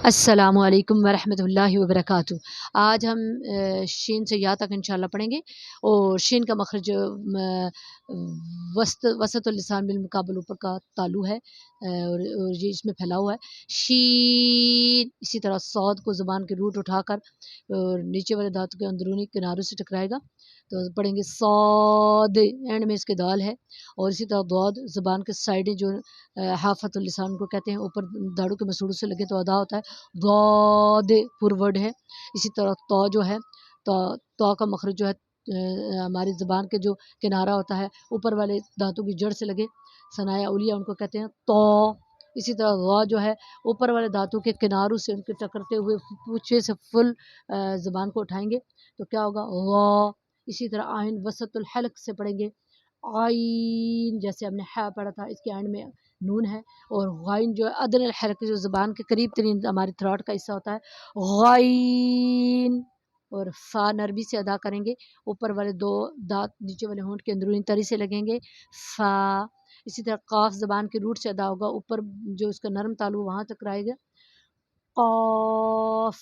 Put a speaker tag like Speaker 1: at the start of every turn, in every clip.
Speaker 1: अस्सलामु अलैकुम वरहमतुल्लाहि वबरकातुहू। आज हम शीन से या तक इंशाल्लाह पढ़ेंगे और शीन का मखरज वसतुल लिसान बिल मुकाबल ऊपर का तालु है और ये इसमें फैला हुआ है। शीन इसी तरह सौद को ज़ुबान के रूट उठाकर और नीचे वाले दांतों के अंदरूनी किनारों से टकराएगा तो पढ़ेंगे सौद, एंड में इसके दाल है। और इसी तरह दौद ज़ुबान के साइडें जो हाफ़तुल लिसान को कहते हैं, ऊपर दाढ़ों के मसूड़ों से लगे तो अदा होता है, दौद पुरवर्ड है। इसी तरह तौ जो है, तौ का मखरज जो है हमारी ज़ुबान के जो किनारा होता है ऊपर वाले दांतों की जड़ से लगे, सनाया उलिया उनको कहते हैं तौ। इसी तरह ग़ जो है ऊपर वाले दांतों के किनारों से उनके टकरते हुए पूछे से फुल ज़ुबान को उठाएंगे तो क्या होगा ग़। इसी तरह आइन वसतुल हल्क से पढ़ेंगे आइन, जैसे हमने है पढ़ा था, इसके एंड में नून है। और गाइन जो है अदनल हल्क जो ज़ुबान के करीब तरीन हमारी थ्रोट का हिस्सा होता है गाइन। और फ़ा नरमी से अदा करेंगे, ऊपर वाले दो दांत नीचे वाले होंठ के अंदरूनी तरी से लगेंगे फ़ा। इसी तरह काफ ज़ुबान के रूट से अदा होगा, ऊपर जो इसका नरम तालु वहाँ तक रहेगा कौफ,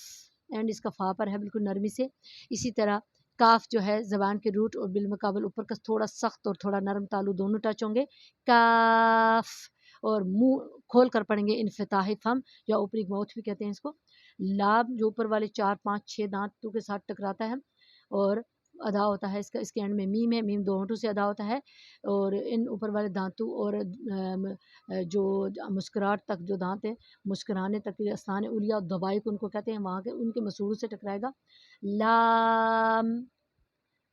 Speaker 1: एंड इसका फ़ा पर है बिल्कुल नरमी से। इसी तरह काफ जो है ज़बान के रूट और बिलमुकाबल ऊपर का थोड़ा सख्त और थोड़ा नरम तालु दोनों टच होंगे काफ। और मुंह खोल कर पढ़ेंगे इन्फिताही फम या ऊपरी माउथ भी कहते हैं इसको। लाम जो ऊपर वाले 4, 5, 6 दांतों के साथ टकराता है और अदा होता है इसका, इसके एंड में मीम है, मीम दो होंठों से अदा होता है। और इन ऊपर वाले दांतों और जो मुस्कुराहट तक जो दांत है, मुस्कुराने तक के आसान उलिया दवाई को उनको कहते हैं, वहाँ के उनके मसूड़ों से टकराएगा लाम।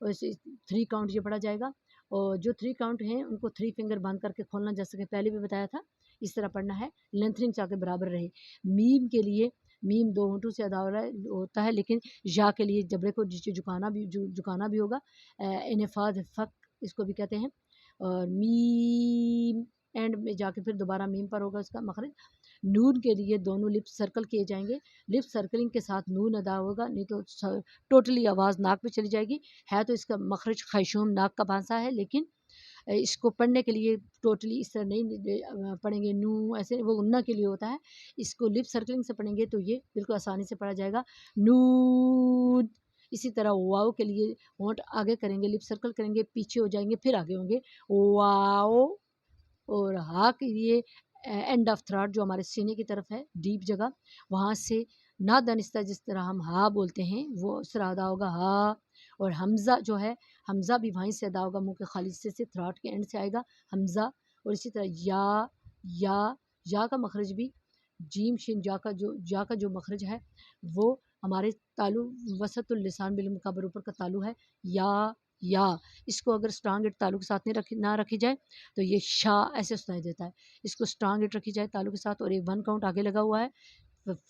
Speaker 1: और इसे 3 काउंट ये पढ़ा जाएगा। और जो 3 काउंट हैं उनको 3 फिंगर बंद करके खोलना, जैसे कि पहले भी बताया था, इस तरह पढ़ना है, लेंथनिंग चाहे बराबर रहे। मीम के लिए मीम 2 होंठों से अदा हो रहा है होता है, लेकिन या के लिए जबड़े को नीचे झुकाना भी होगा। इन्फाद फक इसको भी कहते हैं। और मीम एंड में जाके फिर दोबारा मीम पर होगा उसका मखरज। नून के लिए दोनों लिप सर्कल किए जाएंगे, लिप सर्कलिंग के साथ नून अदा होगा, नहीं तो टोटली आवाज़ नाक पे चली जाएगी। है तो इसका मखरज खैशूम नाक का भाषा है, लेकिन इसको पढ़ने के लिए टोटली इस तरह नहीं पढ़ेंगे नू, ऐसे वो उन्ना के लिए होता है। इसको लिप सर्कलिंग से पढ़ेंगे तो ये बिल्कुल आसानी से पढ़ा जाएगा नून। इसी तरह वाओ के लिए होंठ आगे करेंगे, लिप सर्कल करेंगे, पीछे हो जाएंगे, फिर आगे होंगे वाओ। और हा के लिए एंड ऑफ थ्रॉट जो हमारे सीने की तरफ है, डीप जगह, वहाँ से ना दनिस्ता जिस तरह हम हा बोलते हैं वो उस तरह अदा होगा हा। और हमज़ा जो है, हमज़ा भी वहीं से अदा होगा, मुंह के खाली हिस्से से, थ्रॉट के एंड से आएगा हमज़ा। और इसी तरह या का मखरज भी जीम शिन जा का जो मखरज है वो हमारे तालु वसतुल लिसान बिल मुकाबर ऊपर का तालु है या। इसको अगर स्ट्रांग एट तालु के साथ ना रखी जाए तो ये शा ऐसे सुनाई देता है। इसको स्ट्रांग एट रखी जाए तालु के साथ और एक 1 काउंट आगे लगा हुआ है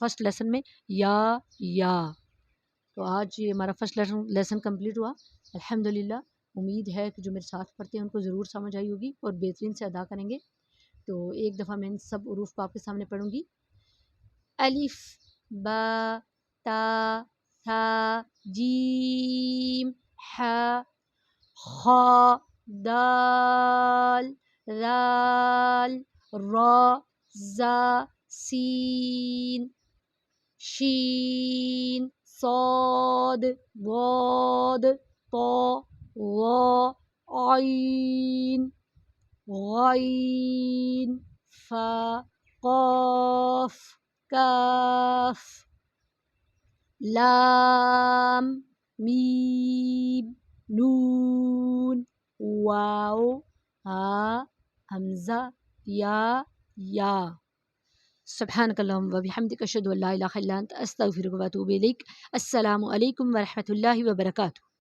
Speaker 1: फर्स्ट लेसन में या। तो आज ये हमारा फर्स्ट लेसन कंप्लीट हुआ अल्हम्दुलिल्लाह। उम्मीद है कि जो मेरे साथ पढ़ते हैं उनको ज़रूर समझ आई होगी और बेहतरीन से अदा करेंगे। तो एक दफ़ा मैं इन सब उरूफ को आपके सामने पढ़ूंगी। अलिफ बा ता था जीम हा खा दाल राल रा ज़ा सीन शीन सौद वौद तो वा आइन गाइन फा क़ाफ काफ लाम मीम नून वाओ हा हमज़ा या। सुब्हानकल्लाहुम्मा व बिहम्दिका अशहदु अल्ला इलाहा इल्ला अंता अस्तगफिरुका व अतूबु इलैक। अस्सलामु अलैकुम व रहमतुल्लाहि व बरकातुहू।